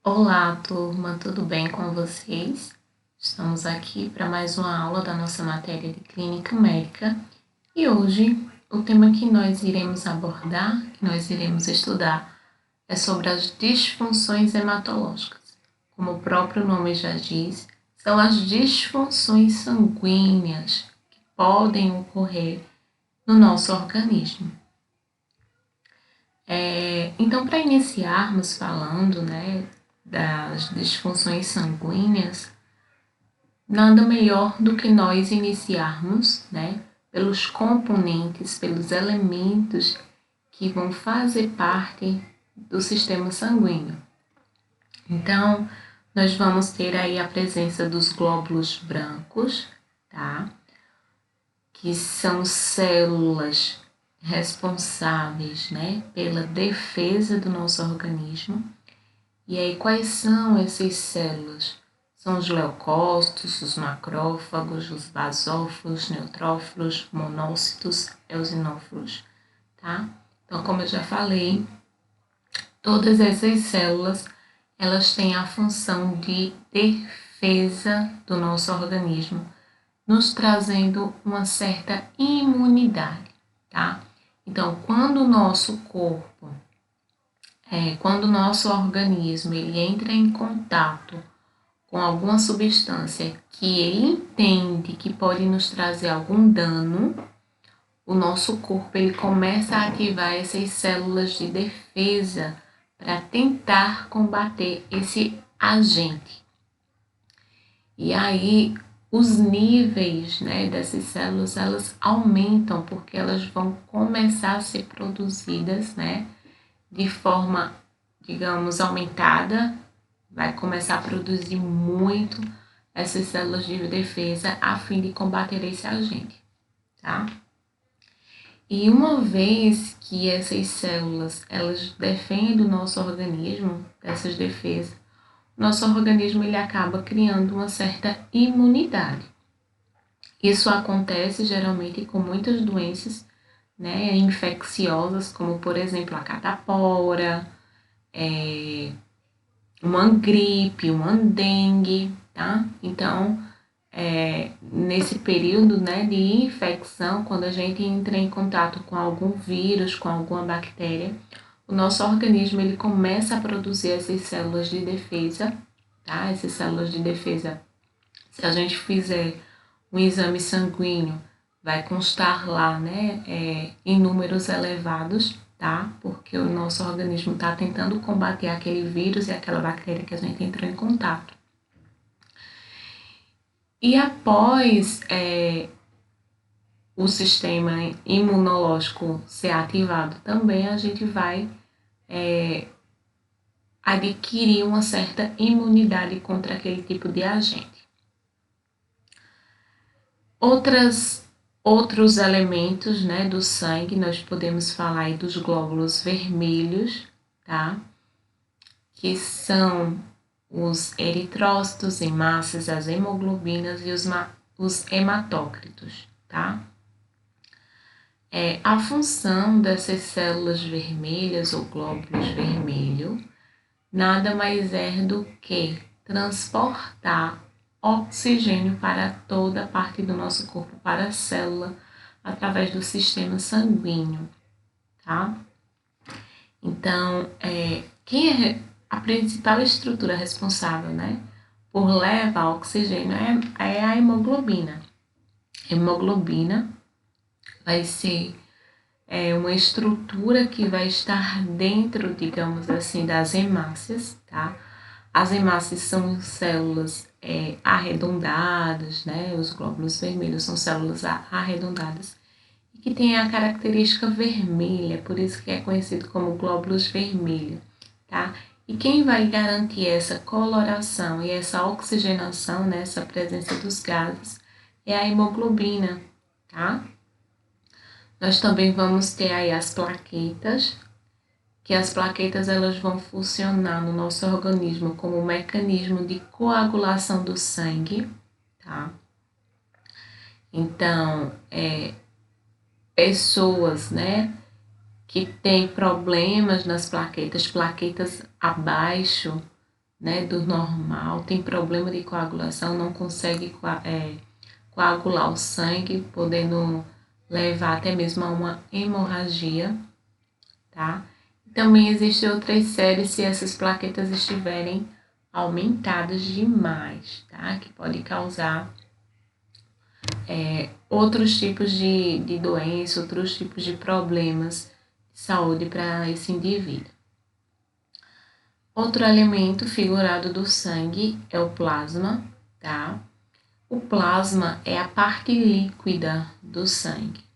Olá, turma, tudo bem com vocês? Estamos aqui para mais uma aula da nossa matéria de Clínica Médica e hoje o tema que nós iremos abordar, que nós iremos estudar, é sobre as disfunções hematológicas. Como o próprio nome já diz, são as disfunções sanguíneas que podem ocorrer no nosso organismo. Então, para iniciarmos falando, das disfunções sanguíneas, nada melhor do que nós iniciarmos, pelos componentes, pelos elementos que vão fazer parte do sistema sanguíneo. Então, nós vamos ter aí a presença dos glóbulos brancos, tá? Que são células responsáveis, pela defesa do nosso organismo. E aí, quais são essas células? São os leucócitos, os macrófagos, os basófilos, neutrófilos, monócitos, eosinófilos, tá? Então, como eu já falei, todas essas células, elas têm a função de defesa do nosso organismo, nos trazendo uma certa imunidade, tá? Então, quando o nosso corpo, quando o nosso organismo ele entra em contato com alguma substância que ele entende que pode nos trazer algum dano, o nosso corpo ele começa a ativar essas células de defesa para tentar combater esse agente. E aí os níveis, dessas células, elas aumentam porque elas vão começar a ser produzidas, de forma, digamos, aumentada, vai começar a produzir muito essas células de defesa a fim de combater esse agente, tá? E uma vez que essas células, elas defendem o nosso organismo dessas defesas, nosso organismo ele acaba criando uma certa imunidade. Isso acontece geralmente com muitas doenças, infecciosas, como por exemplo a catapora, uma gripe, uma dengue, tá? Então, nesse período, de infecção, quando a gente entra em contato com algum vírus, com alguma bactéria, o nosso organismo ele começa a produzir essas células de defesa, tá? Essas células de defesa, se a gente fizer um exame sanguíneo, vai constar lá, em números elevados, tá? Porque o nosso organismo está tentando combater aquele vírus e aquela bactéria que a gente entrou em contato. E após o sistema imunológico ser ativado também, a gente vai adquirir uma certa imunidade contra aquele tipo de agente. Outros elementos, do sangue, nós podemos falar aí dos glóbulos vermelhos, tá? Que são os eritrócitos, hemácias, as hemoglobinas e os hematócritos, tá? A função dessas células vermelhas ou glóbulos vermelhos nada mais é do que transportar oxigênio para toda a parte do nosso corpo, para a célula, através do sistema sanguíneo, tá? Então, quem é a principal estrutura responsável, por levar oxigênio é a hemoglobina. A hemoglobina vai ser uma estrutura que vai estar dentro, digamos assim, das hemácias, tá? As hemácias são células arredondadas, os glóbulos vermelhos são células arredondadas e que têm a característica vermelha, por isso que é conhecido como glóbulos vermelhos, tá? E quem vai garantir essa coloração e essa oxigenação, essa presença dos gases, é a hemoglobina, tá? Nós também vamos ter aí as plaquetas, que as plaquetas elas vão funcionar no nosso organismo como um mecanismo de coagulação do sangue, tá? Então, pessoas, que têm problemas nas plaquetas abaixo né, do normal, tem problema de coagulação, não consegue coagular o sangue, podendo levar até mesmo a uma hemorragia, tá? Também existem outras séries se essas plaquetas estiverem aumentadas demais, tá? Que pode causar outros tipos de doença, outros tipos de problemas de saúde para esse indivíduo. Outro elemento figurado do sangue é o plasma, tá? O plasma é a parte líquida do sangue.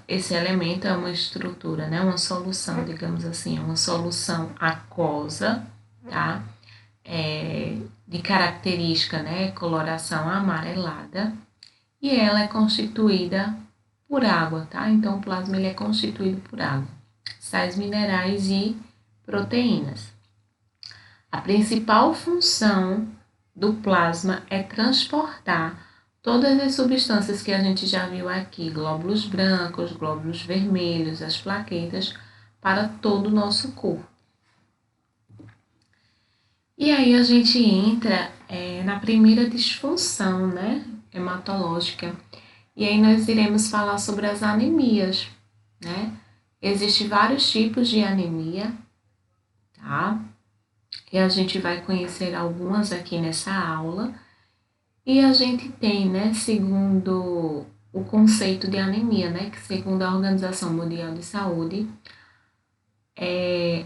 Esse elemento é uma estrutura, né? Uma solução, digamos assim, uma solução aquosa, tá? De característica, né? Coloração amarelada. E ela é constituída por água, tá? Então, o plasma ele é constituído por água, sais minerais e proteínas. A principal função do plasma é transportar todas as substâncias que a gente já viu aqui, glóbulos brancos, glóbulos vermelhos, as plaquetas, para todo o nosso corpo. E aí a gente entra na primeira disfunção, né, hematológica. E aí nós iremos falar sobre as anemias, né? Existem vários tipos de anemia, tá? E a gente vai conhecer algumas aqui nessa aula. E a gente tem, né, segundo o conceito de anemia, né, que segundo a Organização Mundial de Saúde,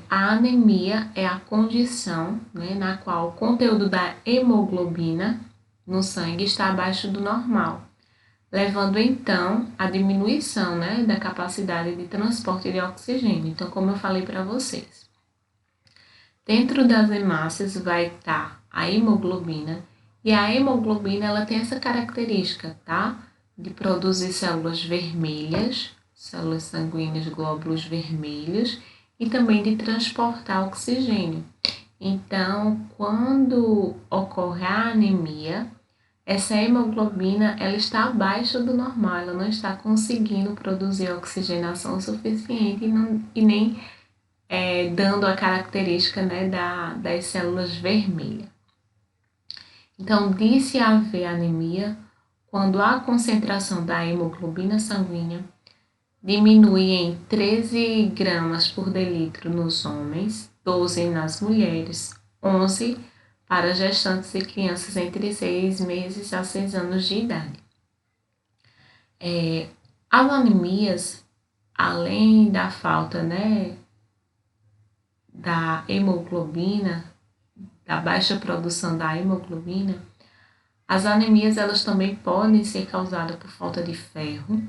a anemia é a condição, né, na qual o conteúdo da hemoglobina no sangue está abaixo do normal, levando então à diminuição, né, da capacidade de transporte de oxigênio. Então, como eu falei para vocês, dentro das hemácias vai estar a hemoglobina, e a hemoglobina ela tem essa característica, tá? De produzir células vermelhas, células sanguíneas, glóbulos vermelhos, e também de transportar oxigênio. Então, quando ocorre a anemia, essa hemoglobina ela está abaixo do normal, ela não está conseguindo produzir oxigenação suficiente e nem dando a característica, né, das células vermelhas. Então, disse haver anemia quando a concentração da hemoglobina sanguínea diminui em 13 gramas por delitro nos homens, 12 nas mulheres, 11 para gestantes e crianças entre 6 meses a 6 anos de idade. As anemias, além da falta, né, da hemoglobina, da baixa produção da hemoglobina, as anemias elas também podem ser causadas por falta de ferro,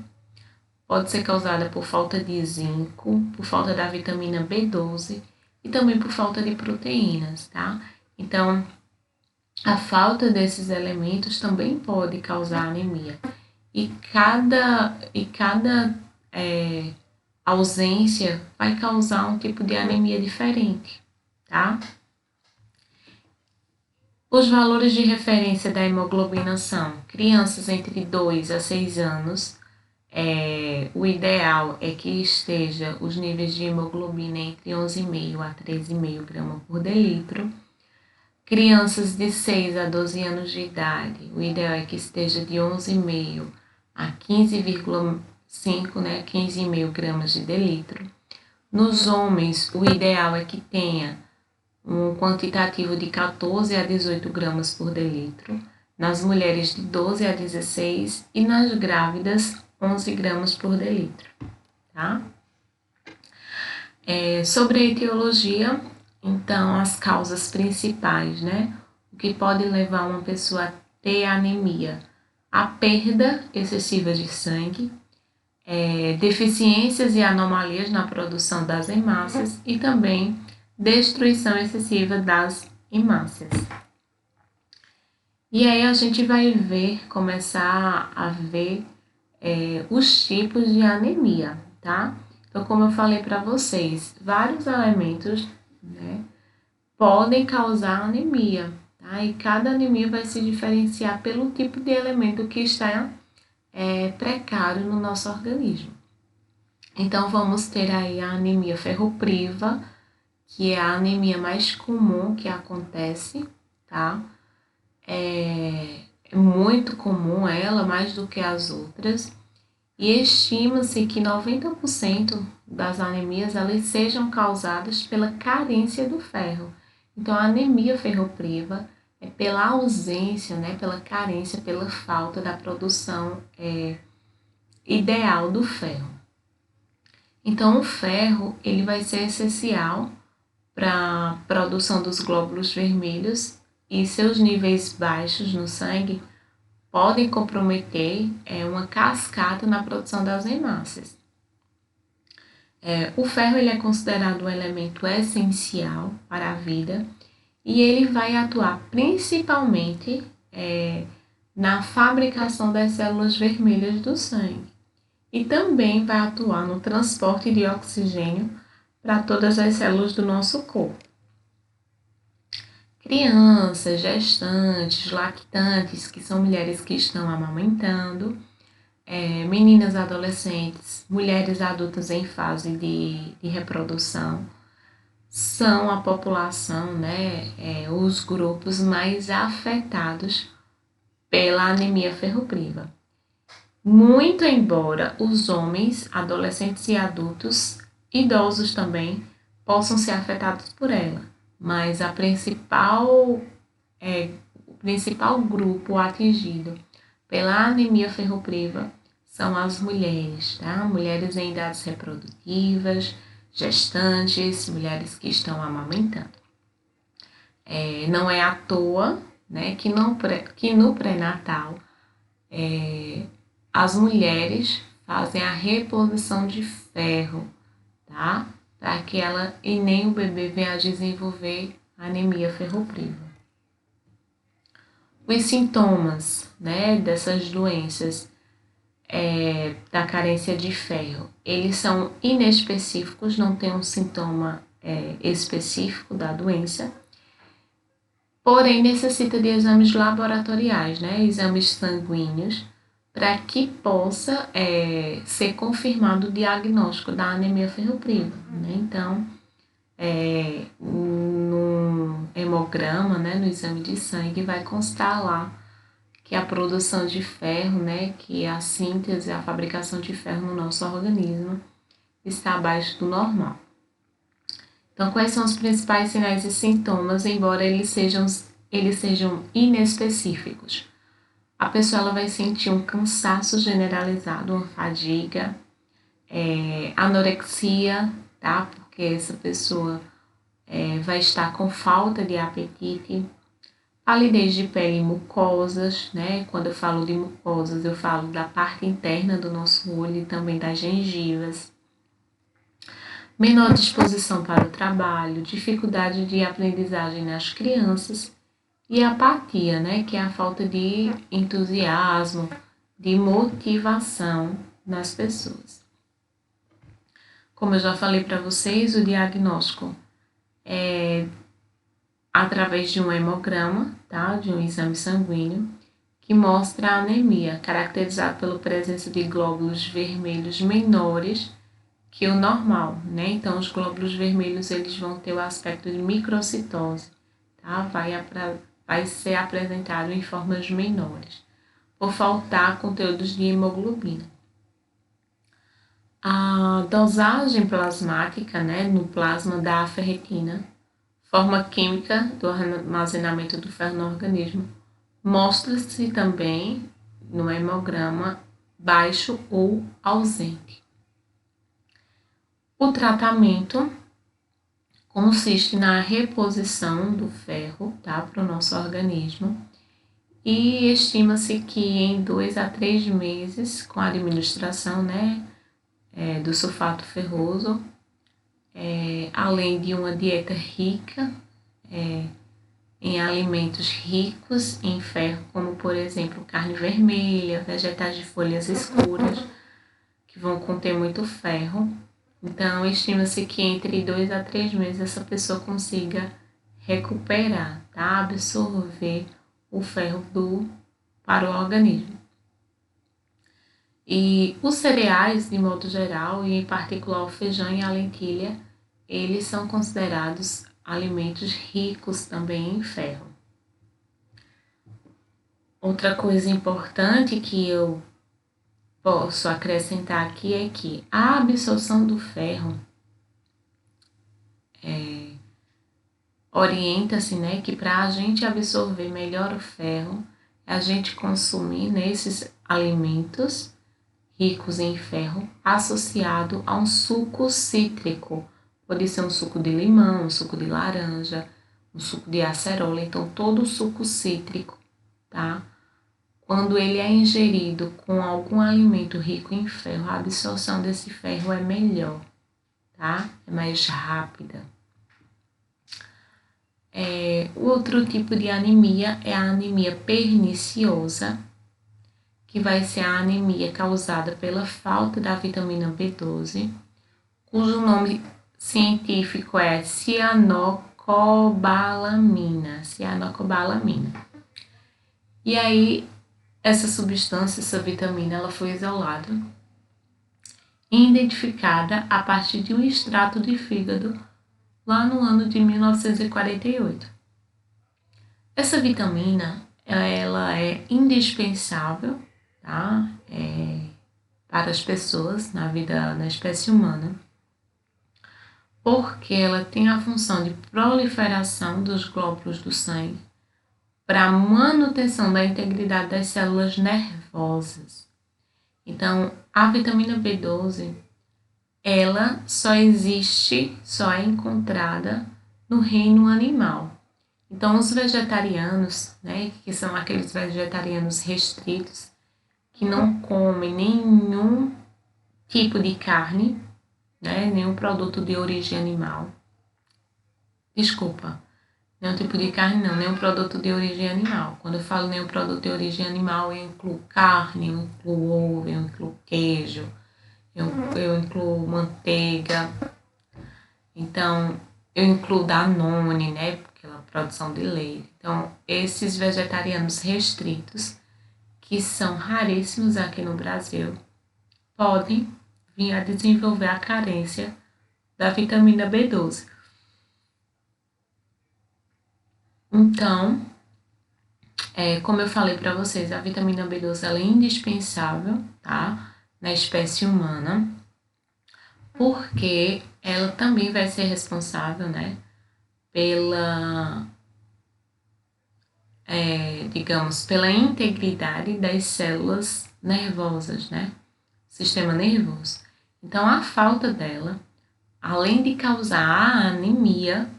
pode ser causada por falta de zinco, por falta da vitamina B12 e também por falta de proteínas, tá? Então, a falta desses elementos também pode causar anemia. E cada ausência vai causar um tipo de anemia diferente, tá? Os valores de referência da hemoglobina são crianças entre 2 a 6 anos. O ideal é que esteja os níveis de hemoglobina entre 11,5 a 13,5 gramas por delitro. Crianças de 6 a 12 anos de idade, o ideal é que esteja de 11,5 a 15,5, né, 15,5 gramas de delitro. Nos homens, o ideal é que tenha um quantitativo de 14 a 18 gramas por delitro. Nas mulheres, de 12 a 16 e nas grávidas, 11 gramas por delitro, tá? Sobre a etiologia, então, as causas principais, né? O que pode levar uma pessoa a ter anemia? A perda excessiva de sangue, deficiências e anomalias na produção das hemácias e também destruição excessiva das hemácias. E aí a gente vai começar a ver os tipos de anemia, tá? Então, como eu falei para vocês, vários elementos, né, podem causar anemia, tá? E cada anemia vai se diferenciar pelo tipo de elemento que está precário no nosso organismo. Então, vamos ter aí a anemia ferropriva, que é a anemia mais comum que acontece, tá? É muito comum ela, mais do que as outras, e estima-se que 90% das anemias elas sejam causadas pela carência do ferro. Então, a anemia ferropriva é pela ausência, né, pela carência, pela falta da produção ideal do ferro. Então, o ferro ele vai ser essencial para a produção dos glóbulos vermelhos e seus níveis baixos no sangue podem comprometer uma cascata na produção das hemácias. O ferro ele é considerado um elemento essencial para a vida e ele vai atuar principalmente na fabricação das células vermelhas do sangue e também vai atuar no transporte de oxigênio para todas as células do nosso corpo. Crianças, gestantes, lactantes, que são mulheres que estão amamentando, meninas adolescentes, mulheres adultas em fase de reprodução, são a população, os grupos mais afetados pela anemia ferropriva. Muito embora os homens, adolescentes e adultos, idosos também, possam ser afetados por ela, mas o principal grupo atingido pela anemia ferropriva são as mulheres, tá? Mulheres em idades reprodutivas, gestantes, mulheres que estão amamentando. Não é à toa, né, que no pré-natal as mulheres fazem a reposição de ferro, tá? Para que ela e nem o bebê venha a desenvolver anemia ferropriva. Os sintomas, né, dessas doenças da carência de ferro, eles são inespecíficos, não tem um sintoma específico da doença, porém necessita de exames laboratoriais, né, exames sanguíneos, para que possa ser confirmado o diagnóstico da anemia ferropriva, né? Então, no hemograma, né, no exame de sangue, vai constar lá que a produção de ferro, né, que a síntese, a fabricação de ferro no nosso organismo está abaixo do normal. Então, quais são os principais sinais e sintomas, embora eles sejam inespecíficos? A pessoa ela vai sentir um cansaço generalizado, uma fadiga, anorexia, tá? Porque essa pessoa vai estar com falta de apetite, palidez de pele e mucosas, né? Quando eu falo de mucosas, eu falo da parte interna do nosso olho e também das gengivas. Menor disposição para o trabalho, dificuldade de aprendizagem nas crianças e apatia, né? Que é a falta de entusiasmo, de motivação nas pessoas. Como eu já falei para vocês, o diagnóstico é através de um hemograma, tá? De um exame sanguíneo, que mostra a anemia, caracterizada pela presença de glóbulos vermelhos menores que o normal, né? Então, os glóbulos vermelhos, eles vão ter o aspecto de microcitose, tá? Vai ser apresentado em formas menores, por faltar conteúdos de hemoglobina. A dosagem plasmática, né, no plasma da ferritina, forma química do armazenamento do ferro no organismo, mostra-se também no hemograma baixo ou ausente. O tratamento consiste na reposição do ferro, tá, para o nosso organismo e estima-se que em 2 a 3 meses, com a administração, né, do sulfato ferroso, além de uma dieta rica em alimentos ricos em ferro, como por exemplo carne vermelha, vegetais de folhas escuras, que vão conter muito ferro. Então, estima-se que entre 2 a 3 meses essa pessoa consiga recuperar, tá? Absorver o ferro para o organismo. E os cereais, de modo geral, e em particular o feijão e a lentilha, eles são considerados alimentos ricos também em ferro. Outra coisa importante que eu posso acrescentar aqui é que a absorção do ferro orienta-se, né, que para a gente absorver melhor o ferro, a gente consumir nesses alimentos ricos em ferro associado a um suco cítrico. Pode ser um suco de limão, um suco de laranja, um suco de acerola, então todo o suco cítrico, tá? Quando ele é ingerido com algum alimento rico em ferro, a absorção desse ferro é melhor, tá? É mais rápida. O outro tipo de anemia é a anemia perniciosa, que vai ser a anemia causada pela falta da vitamina B12, cujo nome científico é cianocobalamina. E aí, essa substância, essa vitamina, ela foi isolada e identificada a partir de um extrato de fígado lá no ano de 1948. Essa vitamina, ela é indispensável, tá? Para as pessoas na espécie humana, porque ela tem a função de proliferação dos glóbulos do sangue para a manutenção da integridade das células nervosas. Então, a vitamina B12, ela só é encontrada no reino animal. Então, os vegetarianos, né, que são aqueles vegetarianos restritos, que não comem nenhum tipo de carne, né, nenhum produto de origem animal. Nenhum tipo de carne não, nenhum produto de origem animal. Quando eu falo nenhum produto de origem animal, eu incluo carne, eu incluo ovo, eu incluo queijo, eu incluo manteiga. Então, eu incluo Danone, né, pela produção de leite. Então, esses vegetarianos restritos, que são raríssimos aqui no Brasil, podem vir a desenvolver a carência da vitamina B12. Então, como eu falei para vocês, a vitamina B12 ela é indispensável, tá, na espécie humana, porque ela também vai ser responsável, né, pela, pela integridade das células nervosas, né, sistema nervoso. Então, a falta dela, além de causar a anemia,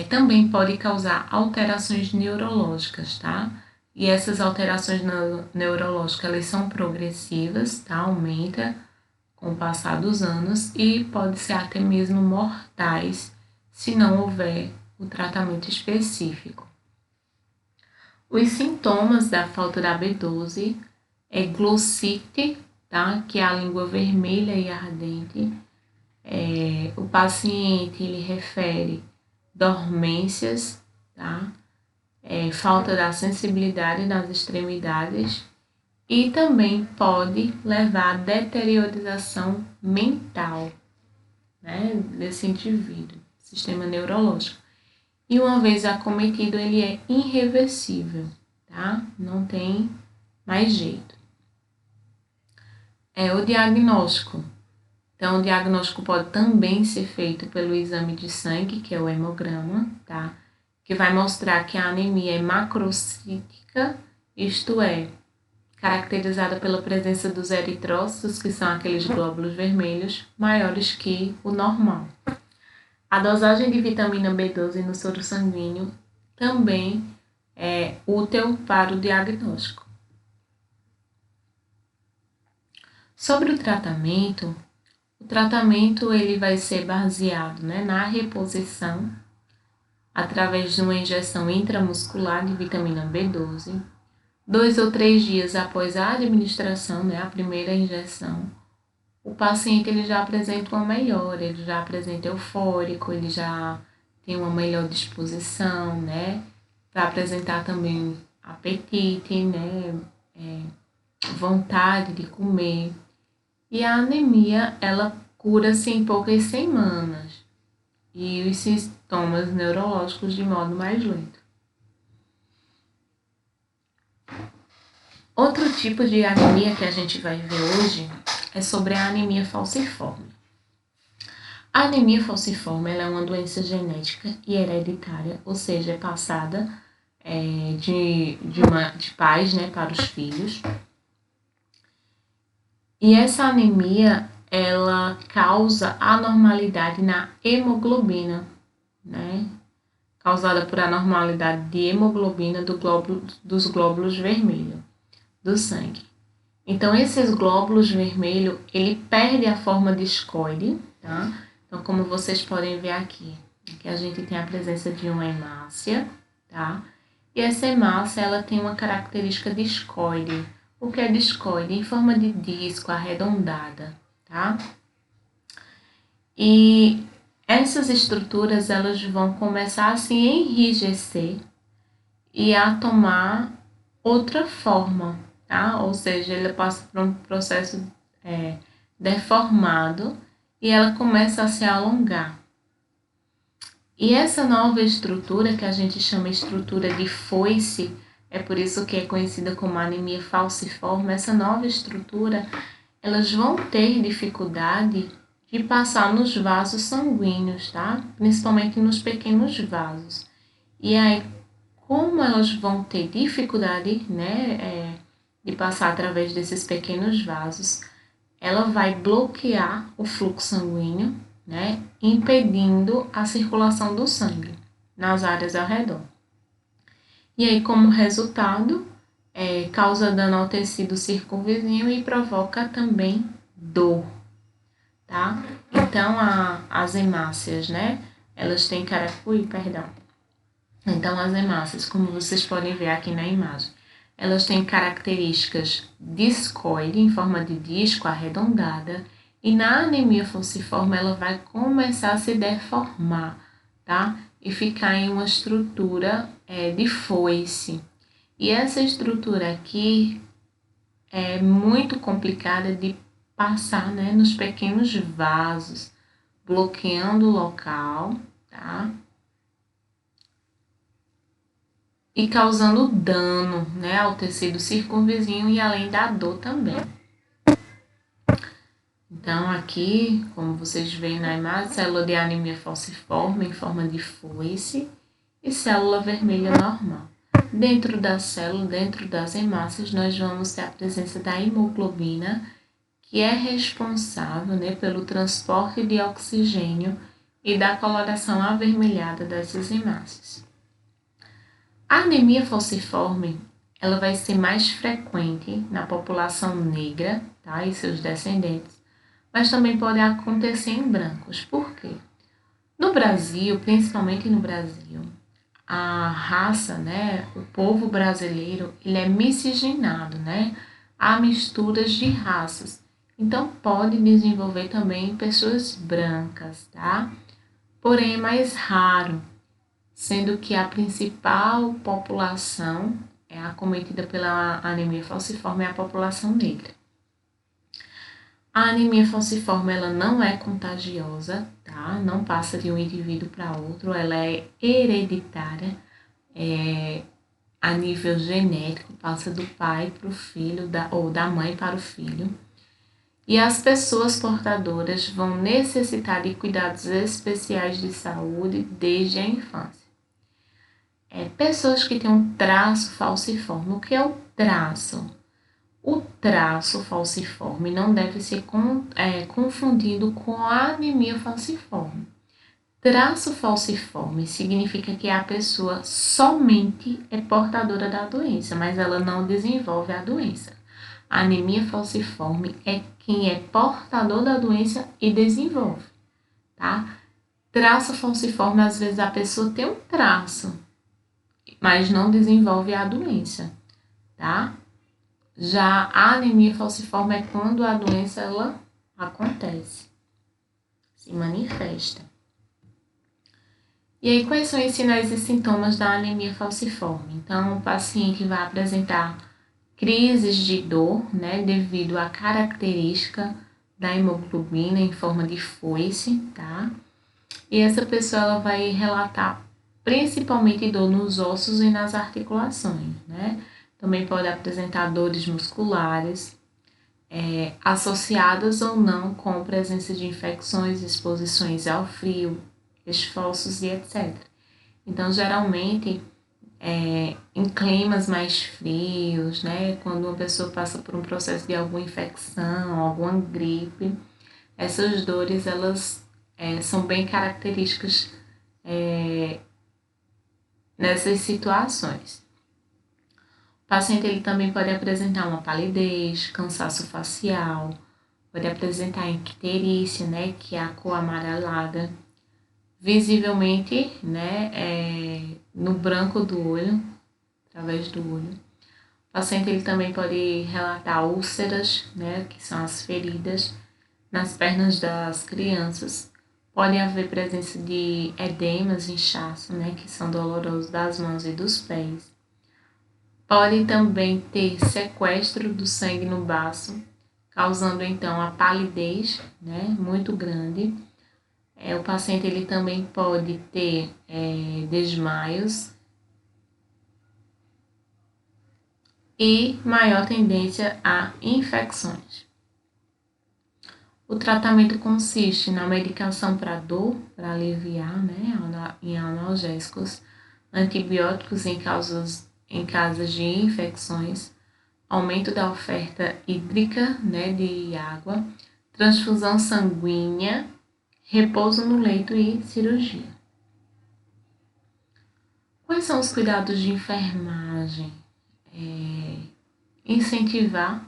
também pode causar alterações neurológicas, tá? E essas alterações neurológicas, elas são progressivas, tá? Aumenta com o passar dos anos e pode ser até mesmo mortais se não houver o tratamento específico. Os sintomas da falta da B12 é glossite, tá? Que é a língua vermelha e ardente. O paciente, ele refere dormências, tá? Falta da sensibilidade nas extremidades e também pode levar à deteriorização mental, né, desse indivíduo, sistema neurológico. E uma vez acometido, ele é irreversível, tá? Não tem mais jeito. O diagnóstico. Então, o diagnóstico pode também ser feito pelo exame de sangue, que é o hemograma, tá? Que vai mostrar que a anemia é macrocítica, isto é, caracterizada pela presença dos eritrócitos, que são aqueles glóbulos vermelhos, maiores que o normal. A dosagem de vitamina B12 no soro sanguíneo também é útil para o diagnóstico. Sobre o tratamento ele vai ser baseado, né, na reposição através de uma injeção intramuscular de vitamina B12, 2 ou 3 dias após a administração, né, a primeira injeção. O paciente ele já apresenta uma melhora, ele já apresenta eufórico, ele já tem uma melhor disposição, né, vai apresentar também apetite, né, vontade de comer. E a anemia, ela cura-se em poucas semanas, e os sintomas neurológicos de modo mais lento. Outro tipo de anemia que a gente vai ver hoje é sobre a anemia falciforme. A anemia falciforme ela é uma doença genética e hereditária, ou seja, é passada de pais, né, para os filhos. E essa anemia ela causa anormalidade na hemoglobina, né? Causada por anormalidade de hemoglobina dos glóbulos vermelhos do sangue. Então, esses glóbulos vermelhos, ele perde a forma discoide, tá? Então, como vocês podem ver aqui a gente tem a presença de uma hemácia, tá? E essa hemácia, ela tem uma característica discoide. O que é discoide? Em forma de disco, arredondada, tá? E essas estruturas, elas vão começar a se enrijecer e a tomar outra forma, tá? Ou seja, ele passa por um processo deformado e ela começa a se alongar. E essa nova estrutura, que a gente chama estrutura de foice, é por isso que é conhecida como anemia falciforme, essa nova estrutura, elas vão ter dificuldade de passar nos vasos sanguíneos, tá? Principalmente nos pequenos vasos. E aí, como elas vão ter dificuldade, né, de passar através desses pequenos vasos, ela vai bloquear o fluxo sanguíneo, né, impedindo a circulação do sangue nas áreas ao redor. E aí, como resultado, causa dano ao tecido circunvizinho e provoca também dor, tá? Então, as hemácias, né, elas têm Então, as hemácias, como vocês podem ver aqui na imagem, elas têm características discoide, em forma de disco arredondada, e na anemia falciforme ela vai começar a se deformar, tá? E ficar em uma estrutura de foice. E essa estrutura aqui é muito complicada de passar, né, nos pequenos vasos, bloqueando o local, tá? E causando dano, né, ao tecido circunvizinho e além da dor também. Então, aqui, como vocês veem na imagem, célula de anemia falciforme em forma de foice e célula vermelha normal. Dentro da célula, dentro das hemácias, nós vamos ter a presença da hemoglobina, que é responsável, né, pelo transporte de oxigênio e da coloração avermelhada dessas hemácias. A anemia falciforme, ela vai ser mais frequente na população negra, tá, e seus descendentes, mas também pode acontecer em brancos. Por quê? No Brasil, principalmente no Brasil, a raça, né, o povo brasileiro, ele é miscigenado, né? Há misturas de raças. Então, pode desenvolver também em pessoas brancas, tá? Porém, é mais raro, sendo que a principal população acometida pela anemia falciforme é a população negra. A anemia falciforme, ela não é contagiosa, tá? Não passa de um indivíduo para outro, ela é hereditária, a nível genético, passa do pai para o filho, ou da mãe para o filho. E as pessoas portadoras vão necessitar de cuidados especiais de saúde desde a infância. Pessoas que têm um traço falciforme. O que é o traço? O traço falciforme não deve ser confundido com a anemia falciforme. Traço falciforme significa que a pessoa somente é portadora da doença, mas ela não desenvolve a doença. A anemia falciforme é quem é portador da doença e desenvolve, tá? Traço falciforme, às vezes a pessoa tem um traço, mas não desenvolve a doença, tá? Já a anemia falciforme é quando a doença ela acontece, se manifesta. E aí, quais são os sinais e sintomas da anemia falciforme? Então, o paciente vai apresentar crises de dor, né, devido à característica da hemoglobina em forma de foice, tá? E essa pessoa ela vai relatar principalmente dor nos ossos e nas articulações, né? Também pode apresentar dores musculares, associadas ou não com presença de infecções, exposições ao frio, esforços e etc. Então, geralmente, em climas mais frios, né, quando uma pessoa passa por um processo de alguma infecção, alguma gripe, essas dores elas são bem características nessas situações. O paciente ele também pode apresentar uma palidez, cansaço facial, pode apresentar icterícia, né, que é a cor amarelada, visivelmente, né, no branco do olho, através do olho. O paciente ele também pode relatar úlceras, né, que são as feridas nas pernas das crianças. Pode haver presença de edemas, inchaço, né, que são dolorosos das mãos e dos pés. Pode também ter sequestro do sangue no baço, causando então a palidez, né, muito grande. O paciente ele também pode ter desmaios e maior tendência a infecções. O tratamento consiste na medicação para dor, para aliviar, né, em analgésicos, antibióticos em casos de infecções, aumento da oferta hídrica, né, de água, transfusão sanguínea, repouso no leito e cirurgia. Quais são os cuidados de enfermagem? Incentivar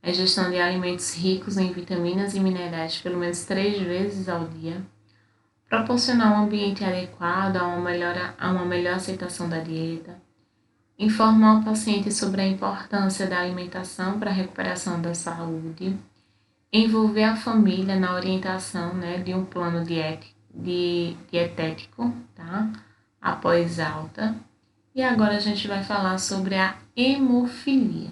a ingestão de alimentos ricos em vitaminas e minerais pelo menos 3 vezes ao dia, proporcionar um ambiente adequado a uma melhor aceitação da dieta, informar o paciente sobre a importância da alimentação para a recuperação da saúde, envolver a família na orientação, né, de um plano dietético, tá? Após alta. E agora a gente vai falar sobre a hemofilia.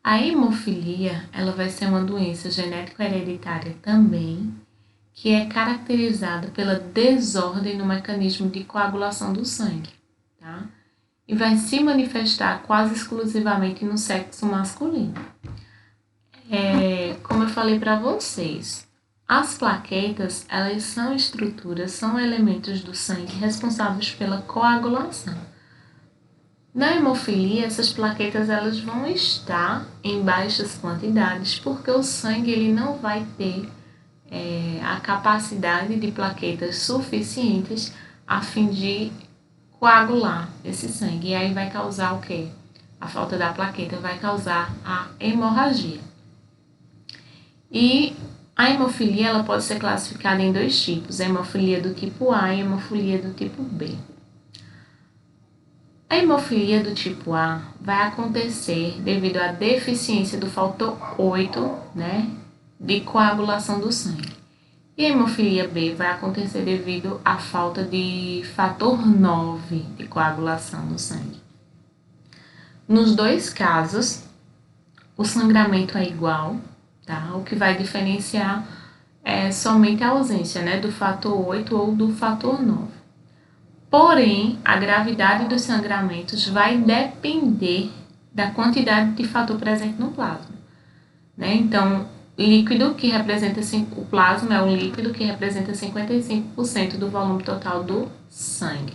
A hemofilia, ela vai ser uma doença genético-hereditária também, que é caracterizada pela desordem no mecanismo de coagulação do sangue, tá? E vai se manifestar quase exclusivamente no sexo masculino. Como eu falei para vocês, as plaquetas, elas são estruturas, são elementos do sangue responsáveis pela coagulação. Na hemofilia, essas plaquetas elas vão estar em baixas quantidades, porque o sangue ele não vai ter a capacidade de plaquetas suficientes a fim de coagular esse sangue. E aí vai causar o quê? A falta da plaqueta vai causar a hemorragia. E a hemofilia ela pode ser classificada em 2 tipos, a hemofilia do tipo A e a hemofilia do tipo B. A hemofilia do tipo A vai acontecer devido à deficiência do fator 8, né, de coagulação do sangue. E a hemofilia B vai acontecer devido à falta de fator 9 de coagulação no sangue. Nos 2 casos, o sangramento é igual, tá? O que vai diferenciar é somente a ausência, né, do fator 8 ou do fator 9. Porém, a gravidade dos sangramentos vai depender da quantidade de fator presente no plasma, né? Então, líquido que representa o plasma é o líquido que representa 55% do volume total do sangue.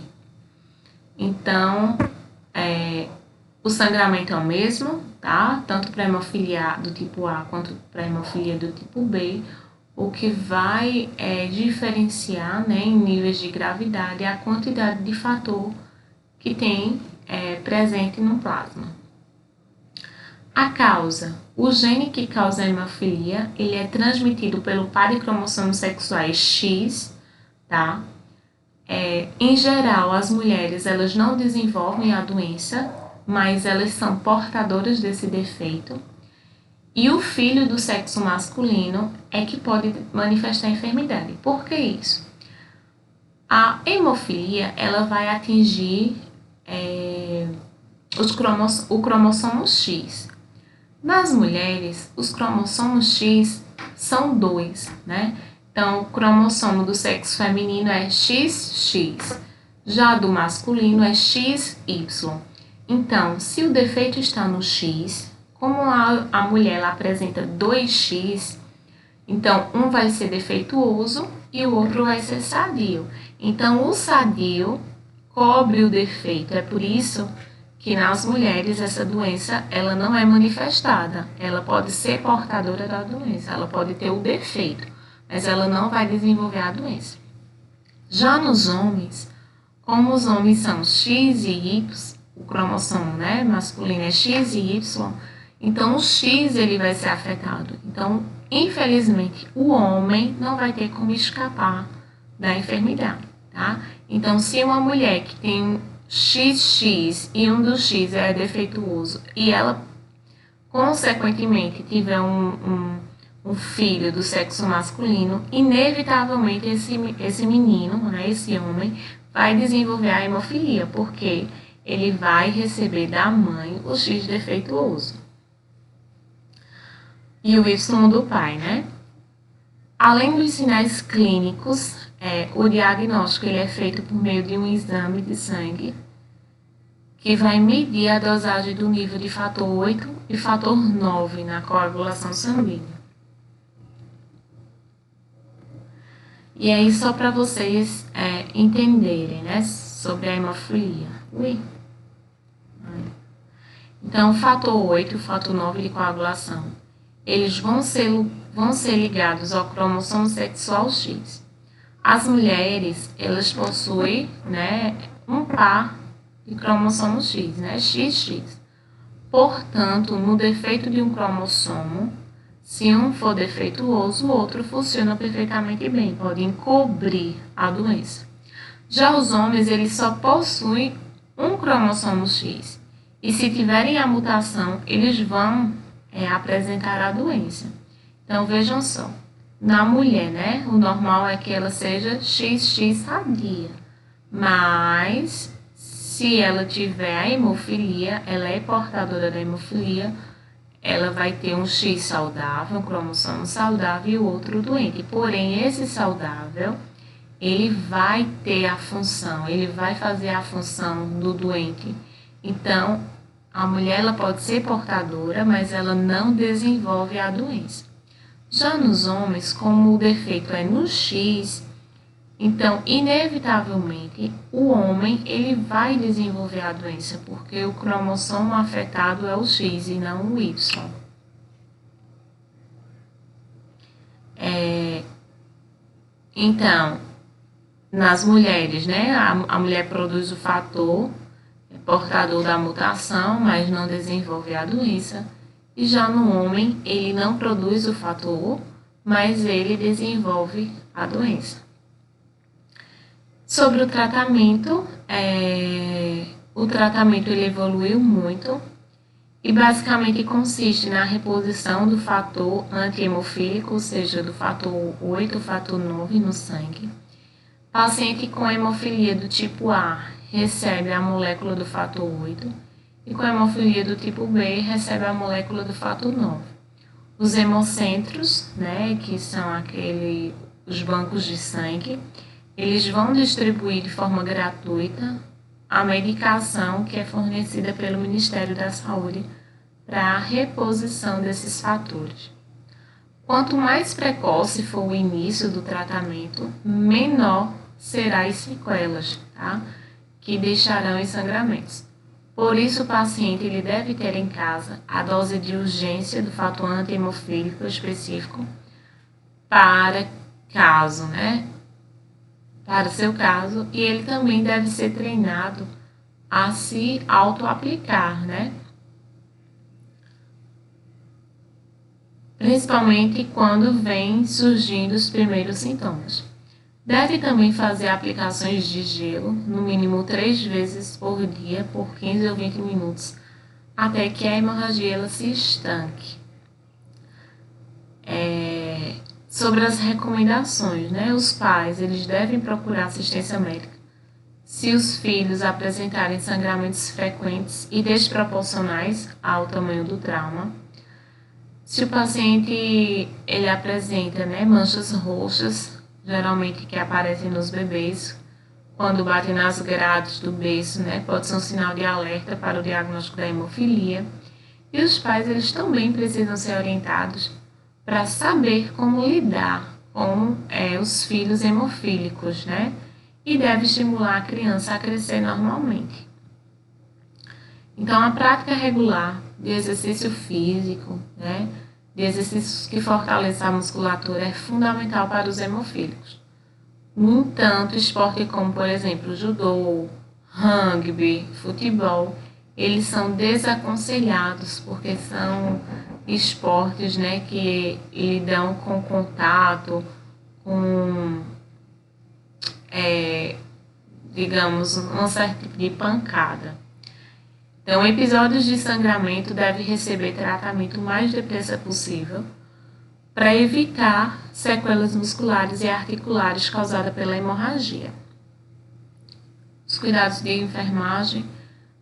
Então, o sangramento é o mesmo, tá? Tanto para a hemofilia do tipo A quanto para a hemofilia do tipo B. O que vai diferenciar, né, em níveis de gravidade é a quantidade de fator que tem presente no plasma. A causa. O gene que causa a hemofilia, ele é transmitido pelo par de cromossomos sexuais X, tá? Em geral, as mulheres elas não desenvolvem a doença, mas elas são portadoras desse defeito. E o filho do sexo masculino é que pode manifestar a enfermidade. Por que isso? A hemofilia ela vai atingir o cromossomo X. Nas mulheres, os cromossomos X são 2, né? Então, o cromossomo do sexo feminino é XX, já do masculino é XY. Então, se o defeito está no X, como a mulher ela apresenta 2X, então um vai ser defeituoso e o outro vai ser sadio. Então, o sadio cobre o defeito. É por isso que nas mulheres essa doença ela não é manifestada. Ela pode ser portadora da doença, ela pode ter o defeito, mas ela não vai desenvolver a doença. Já nos homens, como os homens são X e Y, o cromossomo masculino é X e Y, então o X ele vai ser afetado. Então, infelizmente, o homem não vai ter como escapar da enfermidade, tá? Então, se uma mulher que tem XX e um dos X é defeituoso e ela, consequentemente, tiver um filho do sexo masculino, inevitavelmente esse menino, esse homem, vai desenvolver a hemofilia, porque ele vai receber da mãe o X defeituoso e o Y do pai, né? Além dos sinais clínicos, o diagnóstico ele é feito por meio de um exame de sangue que vai medir a dosagem do nível de fator 8 e fator 9 na coagulação sanguínea. E aí, só para vocês entenderem, sobre a hemofilia. Então, o fator 8 e o fator 9 de coagulação, eles vão ser ligados ao cromossomo sexual X. As mulheres, elas possuem, um par de cromossomo X, XX. Portanto, no defeito de um cromossomo, se um for defeituoso, o outro funciona perfeitamente bem, pode encobrir a doença. Já os homens, eles só possuem um cromossomo X. E se tiverem a mutação, eles vão apresentar a doença. Então, vejam só. Na mulher, o normal é que ela seja XX sadia. Mas, se ela tiver a hemofilia, ela é portadora da hemofilia, ela vai ter um X saudável, um cromossomo saudável e o outro doente. Porém, esse saudável, ele vai ter a função, ele vai fazer a função do doente. Então, a mulher ela pode ser portadora, mas ela não desenvolve a doença. Já nos homens, como o defeito é no X, então, inevitavelmente, o homem ele vai desenvolver a doença, porque o cromossomo afetado é o X e não o Y. Então, nas mulheres, a mulher produz o fator portador da mutação, mas não desenvolve a doença. E já no homem, ele não produz o fator, mas ele desenvolve a doença. Sobre o tratamento ele evoluiu muito e basicamente consiste na reposição do fator anti-hemofílico, ou seja, do fator 8, fator 9 no sangue. Paciente com hemofilia do tipo A recebe a molécula do fator 8 e com hemofilia do tipo B recebe a molécula do fator 9. Os hemocentros, que são os bancos de sangue, eles vão distribuir de forma gratuita a medicação que é fornecida pelo Ministério da Saúde para a reposição desses fatores. Quanto mais precoce for o início do tratamento, menor serão as sequelas, que deixarão em sangramentos. Por isso, o paciente ele deve ter em casa a dose de urgência do fator anti-hemofílico específico para o seu caso, e ele também deve ser treinado a se auto-aplicar, principalmente quando vem surgindo os primeiros sintomas. Deve também fazer aplicações de gelo, no mínimo 3 vezes por dia, por 15 ou 20 minutos, até que a hemorragia ela se estanque. Sobre as recomendações, os pais eles devem procurar assistência médica se os filhos apresentarem sangramentos frequentes e desproporcionais ao tamanho do trauma. Se o paciente ele apresenta, né, manchas roxas, geralmente que aparecem nos bebês, quando batem nas grades do berço, né, pode ser um sinal de alerta para o diagnóstico da hemofilia. E os pais eles também precisam ser orientados para saber como lidar com os filhos hemofílicos, né? E deve estimular a criança a crescer normalmente. Então, a prática regular de exercício físico, né, de exercícios que fortaleçam a musculatura é fundamental para os hemofílicos. No entanto, esportes como, por exemplo, judô, rugby, futebol, eles são desaconselhados porque são esportes, né, que lidam com contato, com, digamos, um certo tipo de pancada. Então, episódios de sangramento devem receber tratamento o mais depressa possível para evitar sequelas musculares e articulares causadas pela hemorragia. Os cuidados de enfermagem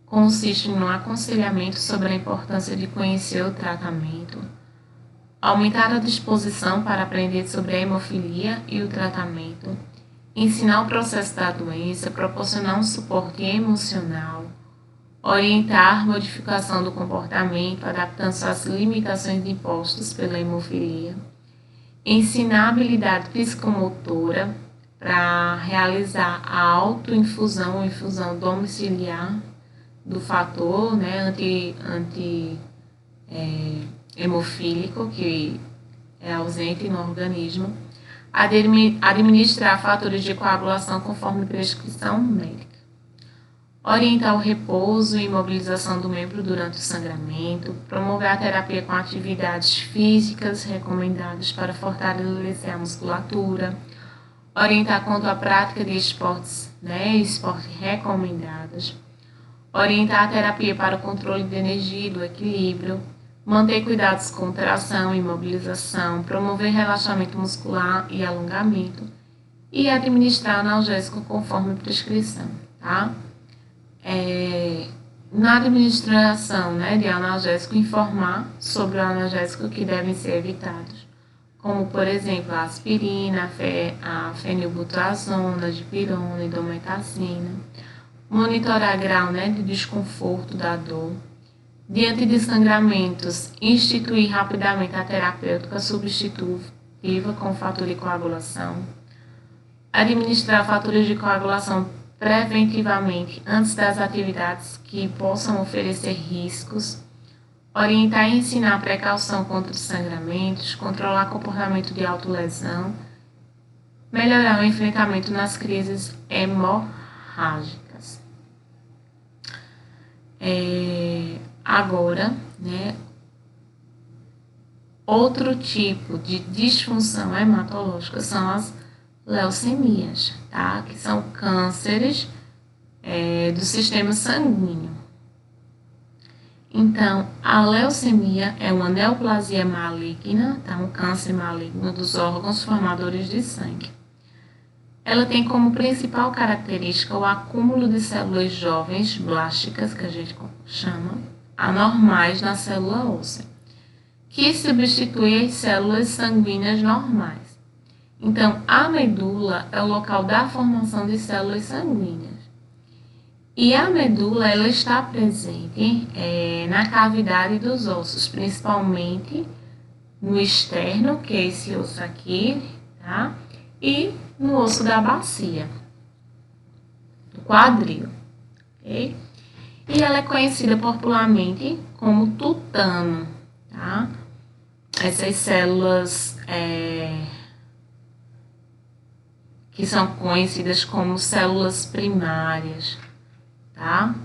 consistem no aconselhamento sobre a importância de conhecer o tratamento, aumentar a disposição para aprender sobre a hemofilia e o tratamento, ensinar o processo da doença, proporcionar um suporte emocional, orientar a modificação do comportamento, adaptando-se às limitações impostas pela hemofilia, ensinar a habilidade psicomotora para realizar a autoinfusão ou infusão domiciliar do fator, né, hemofílico, que é ausente no organismo, administrar fatores de coagulação conforme prescrição médica, orientar o repouso e imobilização do membro durante o sangramento, promover a terapia com atividades físicas recomendadas para fortalecer a musculatura, orientar quanto à prática de esportes, esportes recomendados, orientar a terapia para o controle de energia e do equilíbrio, manter cuidados com tração e imobilização, promover relaxamento muscular e alongamento e administrar analgésico conforme prescrição, tá? Na administração, de analgésico, informar sobre o analgésico que devem ser evitados, como, por exemplo, a aspirina, a fenilbutazona, dipirona e dometacina, monitorar grau de desconforto da dor. Diante de sangramentos, instituir rapidamente a terapêutica substitutiva com fator de coagulação, administrar fatores de coagulação preventivamente antes das atividades que possam oferecer riscos, orientar e ensinar precaução contra os sangramentos, controlar comportamento de autolesão, melhorar o enfrentamento nas crises hemorrágicas. Agora, outro tipo de disfunção hematológica são as leucemias, tá? Que são cânceres do sistema sanguíneo. Então, a leucemia é uma neoplasia maligna, tá? Um câncer maligno dos órgãos formadores de sangue. Ela tem como principal característica o acúmulo de células jovens blásticas, que a gente chama, anormais na célula óssea, que substitui as células sanguíneas normais. Então, a medula é o local da formação de células sanguíneas. E a medula ela está presente na cavidade dos ossos, principalmente no externo, que é esse osso aqui, tá? E no osso da bacia, do quadril, ok? E ela é conhecida popularmente como tutano, tá? Essas células que são conhecidas como células primárias, tá?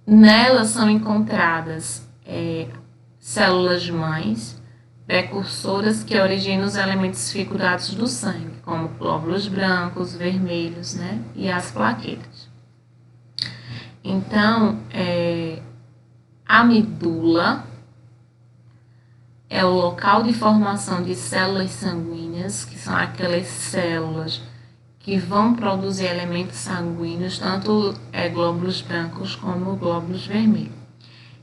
Nelas são encontradas células mães, precursoras que originam os elementos figurados do sangue, como glóbulos brancos, vermelhos, e as plaquetas. Então, a medula é o local de formação de células sanguíneas, que são aquelas células que vão produzir elementos sanguíneos, tanto glóbulos brancos como glóbulos vermelhos.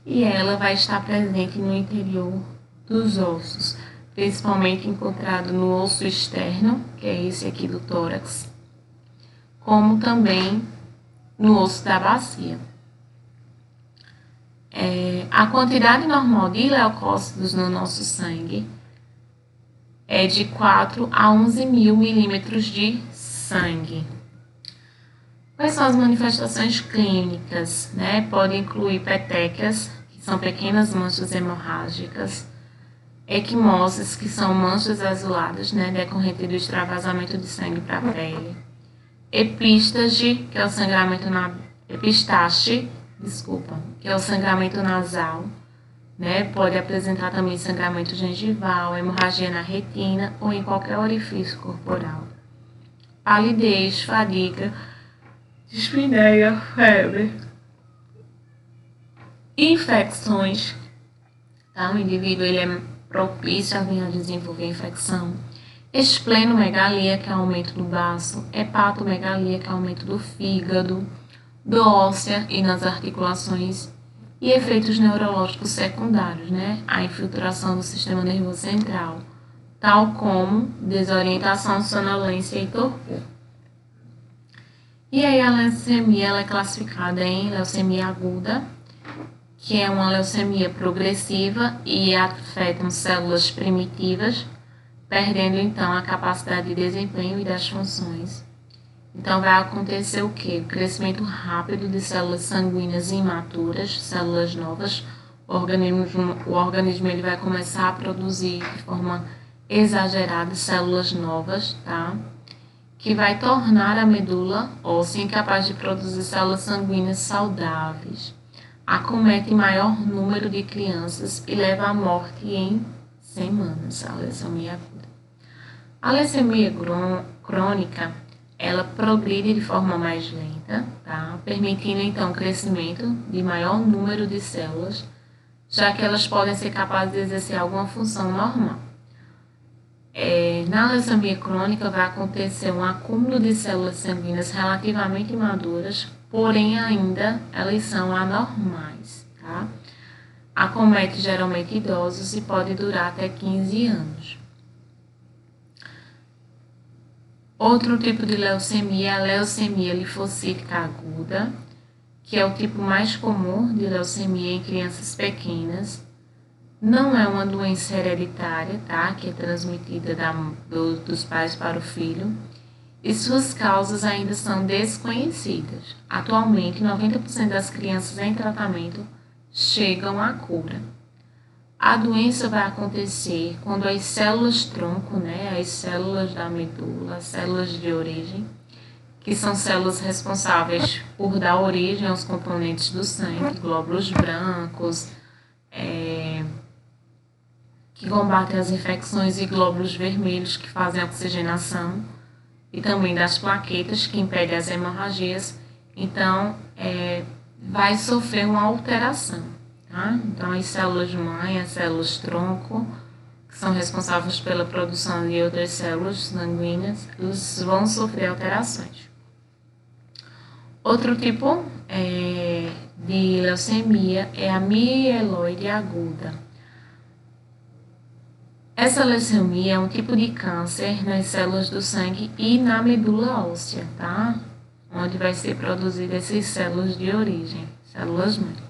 e ela vai estar presente no interior dos ossos, principalmente encontrado no osso externo, que é esse aqui do tórax, como também no osso da bacia. A quantidade normal de leucócitos no nosso sangue é de 4 a 11 mil milímetros de sangue. Quais são as manifestações clínicas? Pode incluir petequias, que são pequenas manchas hemorrágicas, equimoses, que são manchas azuladas, decorrente do extravasamento de sangue para a pele, epístaxe, que é o sangramento que é o sangramento nasal, pode apresentar também sangramento gengival, hemorragia na retina ou em qualquer orifício corporal. Palidez, fadiga, dispneia, febre, infecções, tá? O indivíduo ele é propício a vir a desenvolver infecção. Esplenomegalia, que é aumento do baço, hepatomegalia, que é aumento do fígado, do óssea e nas articulações, e efeitos neurológicos secundários, a infiltração do sistema nervoso central, tal como desorientação, sonolência e torpor. E aí a leucemia ela é classificada em leucemia aguda, que é uma leucemia progressiva e afeta células primitivas, perdendo então a capacidade de desempenho e das funções. Então vai acontecer o quê? O crescimento rápido de células sanguíneas imaturas, células novas. O organismo ele vai começar a produzir de forma exagerada células novas, tá? Que vai tornar a medula óssea incapaz de produzir células sanguíneas saudáveis. Acomete maior número de crianças e leva à morte em semanas, a leucemia aguda. A leucemia crônica, ela progride de forma mais lenta, tá? Permitindo então o crescimento de maior número de células, já que elas podem ser capazes de exercer alguma função normal. Na leucemia crônica vai acontecer um acúmulo de células sanguíneas relativamente maduras, porém ainda elas são anormais, tá? Acomete geralmente idosos e pode durar até 15 anos. Outro tipo de leucemia é a leucemia linfocítica aguda, que é o tipo mais comum de leucemia em crianças pequenas. Não é uma doença hereditária, tá? Que é transmitida dos pais para o filho. E suas causas ainda são desconhecidas. Atualmente, 90% das crianças em tratamento chegam à cura. A doença vai acontecer quando as células tronco, as células da medula, as células de origem, que são células responsáveis por dar origem aos componentes do sangue, glóbulos brancos, que combatem as infecções, e glóbulos vermelhos, que fazem a oxigenação, e também das plaquetas, que impedem as hemorragias. Então, vai sofrer uma alteração. Tá? Então, as células mãe, as células tronco, que são responsáveis pela produção de outras células sanguíneas, eles vão sofrer alterações. Outro tipo de leucemia é a mieloide aguda. Essa leucemia é um tipo de câncer nas células do sangue e na medula óssea, tá? Onde vai ser produzida essas células de origem, células mãe.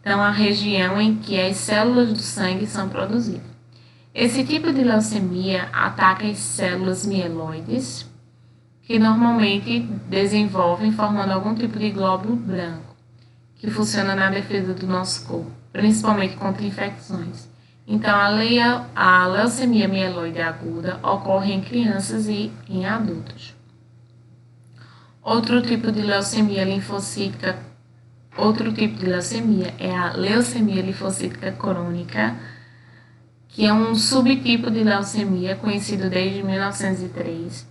Então, a região em que as células do sangue são produzidas. Esse tipo de leucemia ataca as células mieloides, que normalmente desenvolvem formando algum tipo de glóbulo branco, que funciona na defesa do nosso corpo, principalmente contra infecções. Então, a leucemia mieloide aguda ocorre em crianças e em adultos. Outro tipo de leucemia é a leucemia linfocítica crônica, que é um subtipo de leucemia conhecido desde 1903.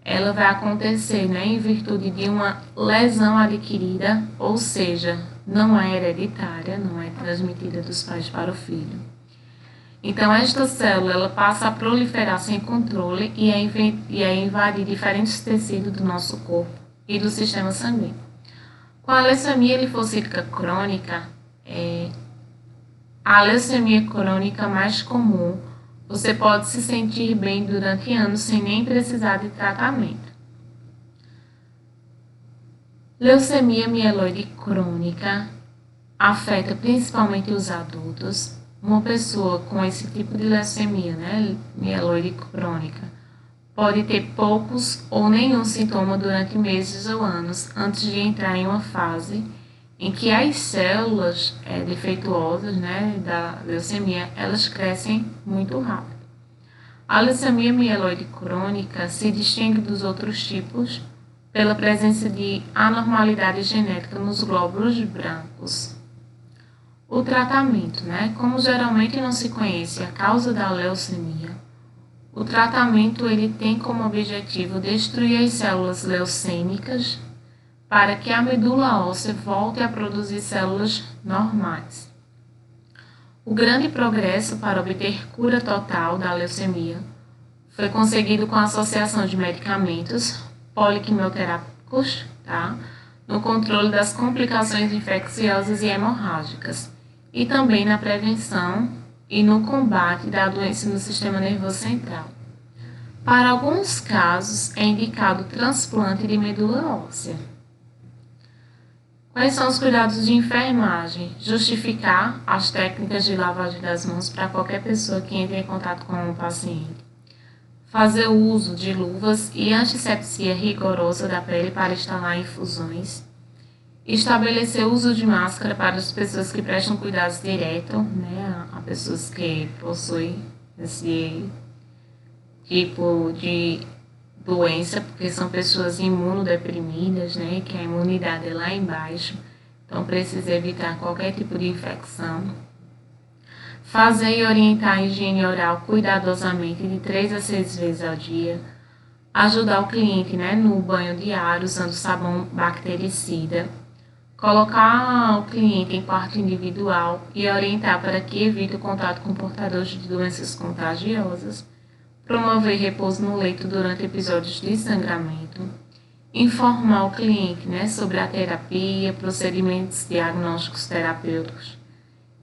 Ela vai acontecer em virtude de uma lesão adquirida, ou seja, não é hereditária, não é transmitida dos pais para o filho. Então, esta célula ela passa a proliferar sem controle e a invadir diferentes tecidos do nosso corpo e do sistema sanguíneo. Com a leucemia linfocítica crônica, a leucemia crônica mais comum, você pode se sentir bem durante anos sem nem precisar de tratamento. Leucemia mieloide crônica afeta principalmente os adultos. Uma pessoa com esse tipo de leucemia, mieloide crônica, pode ter poucos ou nenhum sintoma durante meses ou anos antes de entrar em uma fase em que as células defeituosas da leucemia, elas crescem muito rápido. A leucemia mieloide crônica se distingue dos outros tipos pela presença de anormalidade genética nos glóbulos brancos. O tratamento, como geralmente não se conhece a causa da leucemia, o tratamento ele tem como objetivo destruir as células leucêmicas para que a medula óssea volte a produzir células normais. O grande progresso para obter cura total da leucemia foi conseguido com a associação de medicamentos poliquimioterápicos, no controle das complicações infecciosas e hemorrágicas, e também na prevenção e no combate da doença no sistema nervoso central. Para alguns casos, é indicado o transplante de medula óssea. Quais são os cuidados de enfermagem? Justificar as técnicas de lavagem das mãos para qualquer pessoa que entre em contato com o paciente. Fazer o uso de luvas e antisepsia rigorosa da pele para instalar infusões. Estabelecer o uso de máscara para as pessoas que prestam cuidados direto, a pessoas que possuem esse tipo de doença, porque são pessoas imunodeprimidas, que a imunidade é lá embaixo, então precisa evitar qualquer tipo de infecção. Fazer e orientar a higiene oral cuidadosamente de 3 a 6 vezes ao dia. Ajudar o cliente no banho diário usando sabão bactericida. Colocar o cliente em quarto individual e orientar para que evite o contato com portadores de doenças contagiosas. Promover repouso no leito durante episódios de sangramento. Informar o cliente sobre a terapia, procedimentos diagnósticos terapêuticos,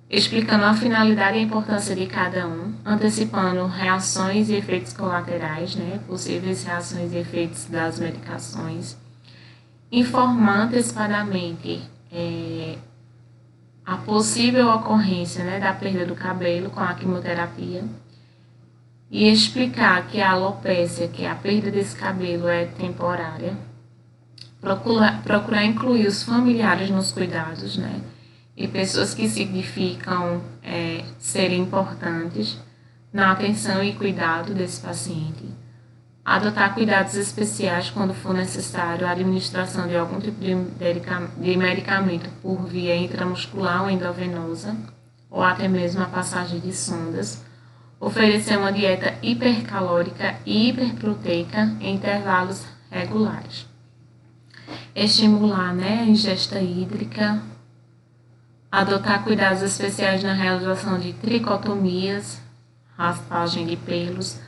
explicando a finalidade e a importância de cada um, antecipando reações e efeitos colaterais, possíveis reações e efeitos das medicações. Informar antecipadamente a possível ocorrência da perda do cabelo com a quimioterapia e explicar que a alopécia, que é a perda desse cabelo, é temporária. Procurar incluir os familiares nos cuidados, e pessoas que significam serem importantes na atenção e cuidado desse paciente. Adotar cuidados especiais quando for necessário a administração de algum tipo de medicamento por via intramuscular ou endovenosa, ou até mesmo a passagem de sondas. Oferecer uma dieta hipercalórica e hiperproteica em intervalos regulares. Estimular a ingesta hídrica. Adotar cuidados especiais na realização de tricotomias, raspagem de pelos,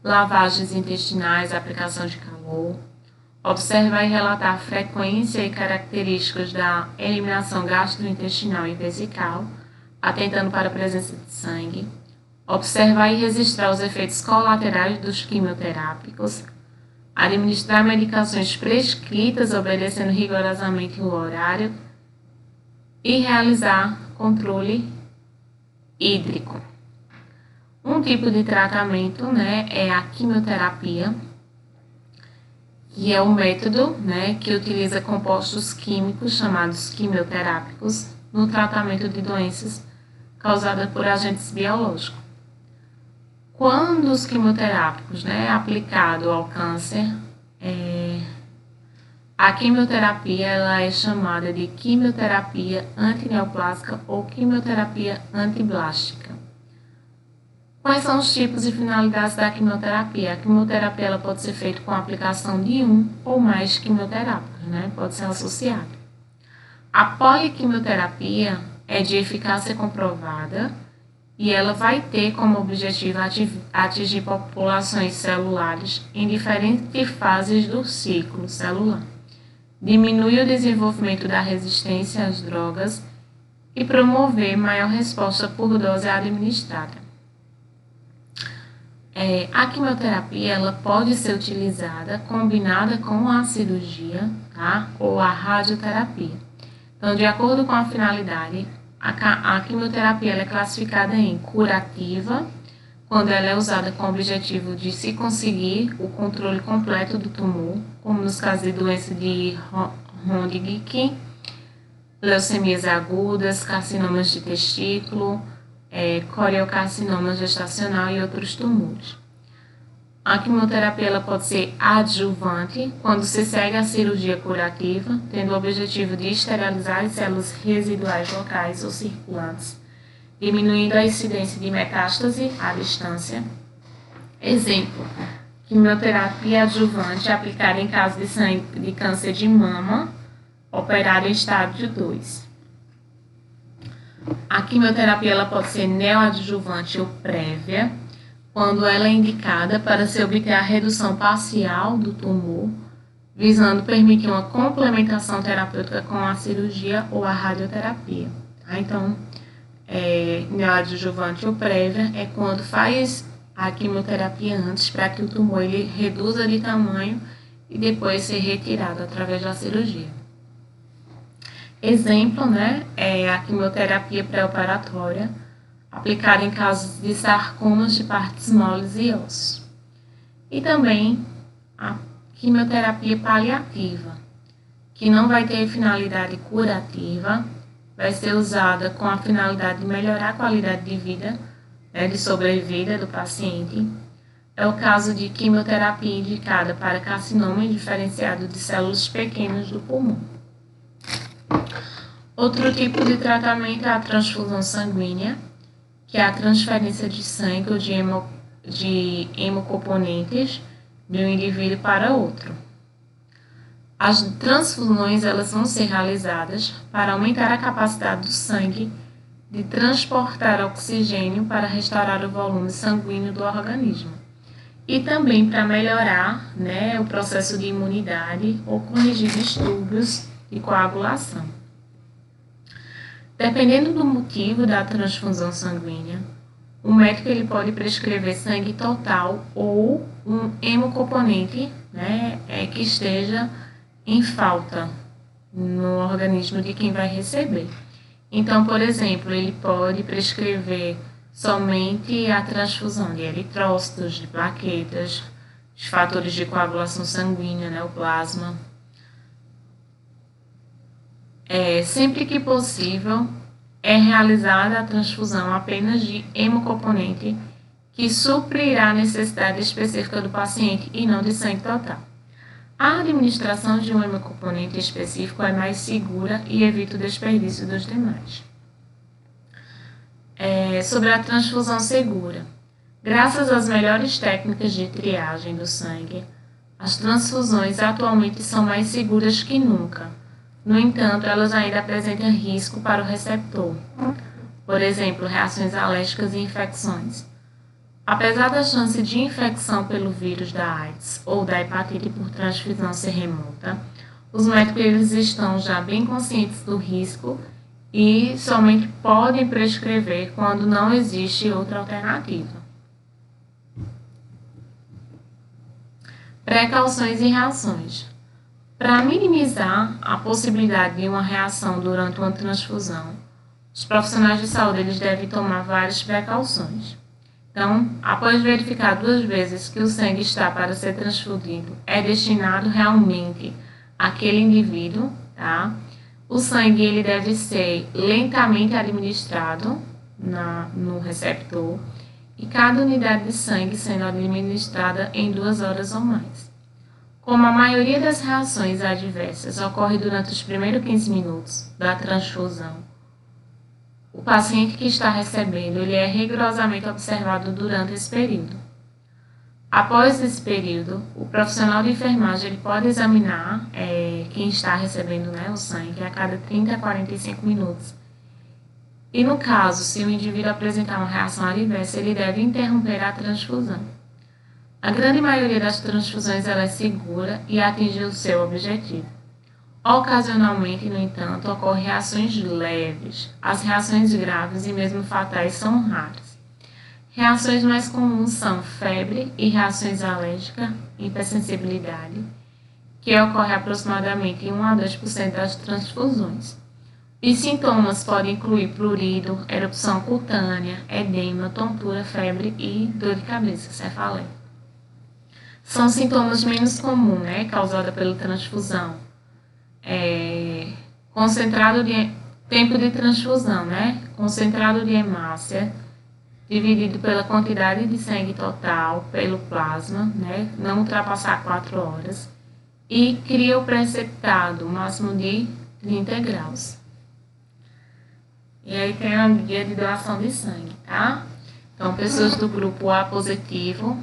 lavagens intestinais, aplicação de calor. Observar e relatar a frequência e características da eliminação gastrointestinal e vesical, atentando para a presença de sangue. Observar e registrar os efeitos colaterais dos quimioterápicos. Administrar medicações prescritas, obedecendo rigorosamente o horário. E realizar controle hídrico. Um tipo de tratamento é a quimioterapia, que é um método que utiliza compostos químicos chamados quimioterápicos no tratamento de doenças causadas por agentes biológicos. Quando os quimioterápicos aplicado ao câncer, a quimioterapia ela é chamada de quimioterapia antineoplásica ou quimioterapia antiblástica. Quais são os tipos e finalidades da quimioterapia? A quimioterapia ela pode ser feita com a aplicação de um ou mais quimioterápicos, pode ser associado. A poliquimioterapia é de eficácia comprovada e ela vai ter como objetivo atingir populações celulares em diferentes fases do ciclo celular. Diminui o desenvolvimento da resistência às drogas e promover maior resposta por dose administrada. A quimioterapia ela pode ser utilizada combinada com a cirurgia, tá? Ou a radioterapia. Então, de acordo com a finalidade, a quimioterapia ela é classificada em curativa, quando ela é usada com o objetivo de se conseguir o controle completo do tumor, como nos casos de doença de Hodgkin, leucemias agudas, carcinomas de testículo, coriocarcinoma gestacional e outros tumores. A quimioterapia ela pode ser adjuvante, quando se segue a cirurgia curativa, tendo o objetivo de esterilizar as células residuais locais ou circulantes, diminuindo a incidência de metástase à distância. Exemplo, quimioterapia adjuvante aplicada em caso de câncer de mama, operado em estágio 2. A quimioterapia ela pode ser neoadjuvante ou prévia, quando ela é indicada para se obter a redução parcial do tumor, visando permitir uma complementação terapêutica com a cirurgia ou a radioterapia. Então, neoadjuvante ou prévia é quando faz a quimioterapia antes para que o tumor ele reduza de tamanho e depois ser retirado através da cirurgia. Exemplo, é a quimioterapia pré-operatória, aplicada em casos de sarcomas de partes moles e ossos. E também a quimioterapia paliativa, que não vai ter finalidade curativa, vai ser usada com a finalidade de melhorar a qualidade de vida, de sobrevida do paciente. É o caso de quimioterapia indicada para carcinoma indiferenciado de células pequenas do pulmão. Outro tipo de tratamento é a transfusão sanguínea, que é a transferência de sangue ou de hemocomponentes de um indivíduo para outro. As transfusões elas vão ser realizadas para aumentar a capacidade do sangue de transportar oxigênio para restaurar o volume sanguíneo do organismo e também para melhorar o processo de imunidade ou corrigir distúrbios de coagulação. Dependendo do motivo da transfusão sanguínea, o médico ele pode prescrever sangue total ou um hemocomponente que esteja em falta no organismo de quem vai receber. Então, por exemplo, ele pode prescrever somente a transfusão de eritrócitos, de plaquetas, os fatores de coagulação sanguínea, o plasma. Sempre que possível, é realizada a transfusão apenas de hemocomponente que suprirá a necessidade específica do paciente e não de sangue total. A administração de um hemocomponente específico é mais segura e evita o desperdício dos demais. Sobre a transfusão segura. Graças às melhores técnicas de triagem do sangue, as transfusões atualmente são mais seguras que nunca. No entanto, elas ainda apresentam risco para o receptor, por exemplo, reações alérgicas e infecções. Apesar da chance de infecção pelo vírus da AIDS ou da hepatite por transfusão ser remota, os médicos eles estão já bem conscientes do risco e somente podem prescrever quando não existe outra alternativa. Precauções e reações. Para minimizar a possibilidade de uma reação durante uma transfusão, os profissionais de saúde eles devem tomar várias precauções. Então, após verificar 2 vezes que o sangue está para ser transfundido, é destinado realmente àquele indivíduo, tá? O sangue ele deve ser lentamente administrado no receptor e cada unidade de sangue sendo administrada em 2 horas ou mais. Como a maioria das reações adversas ocorre durante os primeiros 15 minutos da transfusão, o paciente que está recebendo ele é rigorosamente observado durante esse período. Após esse período, o profissional de enfermagem ele pode examinar quem está recebendo o sangue a cada 30 a 45 minutos. E no caso, se o indivíduo apresentar uma reação adversa, ele deve interromper a transfusão. A grande maioria das transfusões ela é segura e atinge o seu objetivo. Ocasionalmente, no entanto, ocorrem reações leves. As reações graves e mesmo fatais são raras. Reações mais comuns são febre e reações alérgicas, hipersensibilidade, que ocorre aproximadamente em 1 a 2% das transfusões. Os sintomas podem incluir prurido, erupção cutânea, edema, tontura, febre e dor de cabeça, cefaleia. São sintomas menos comuns, causados pela transfusão. Tempo de transfusão, concentrado de hemácia, dividido pela quantidade de sangue total pelo plasma, não ultrapassar 4 horas, e criopreceptado, máximo de 30 graus. E aí tem a guia de doação de sangue, tá? Então, pessoas do grupo A positivo,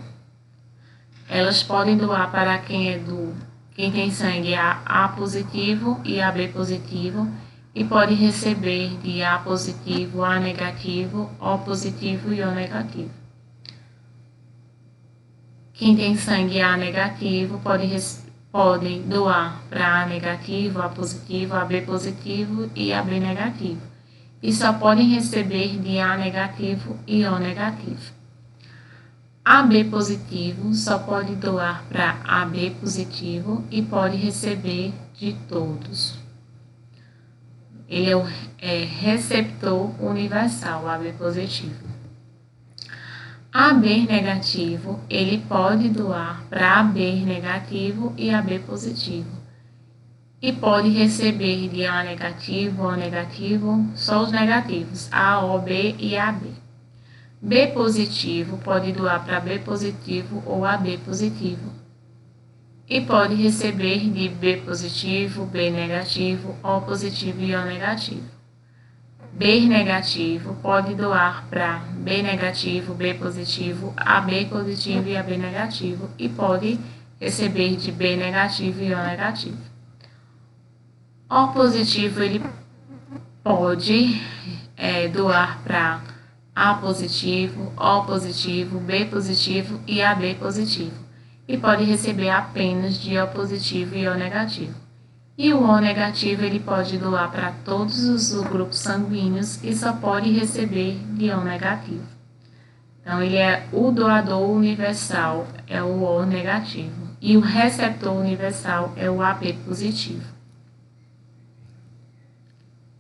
elas podem doar para quem tem sangue A positivo e AB positivo, e pode receber de A positivo, A negativo, O positivo e O negativo. Quem tem sangue A negativo pode doar para A negativo, A positivo, AB positivo e AB negativo. E só podem receber de A negativo e O negativo. AB positivo só pode doar para AB positivo e pode receber de todos. Ele é receptor universal, AB positivo. AB negativo, ele pode doar para AB negativo e AB positivo. E pode receber de A negativo, O negativo, só os negativos, A, O, B e AB. B positivo pode doar para B positivo ou AB positivo. E pode receber de B positivo, B negativo, O positivo e O negativo. B negativo pode doar para B negativo, B positivo, AB positivo e AB negativo. E pode receber de B negativo e O negativo. O positivo, ele pode doar para A positivo, O positivo, B positivo e AB positivo. E pode receber apenas de O positivo e O negativo. E o O negativo, ele pode doar para todos os grupos sanguíneos e só pode receber de O negativo. Então, ele é o doador universal, é o O negativo. E o receptor universal é o AB positivo.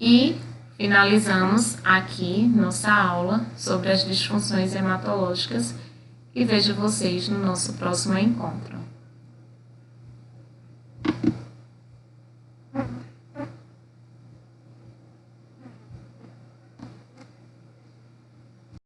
E finalizamos aqui nossa aula sobre as disfunções hematológicas e vejo vocês no nosso próximo encontro.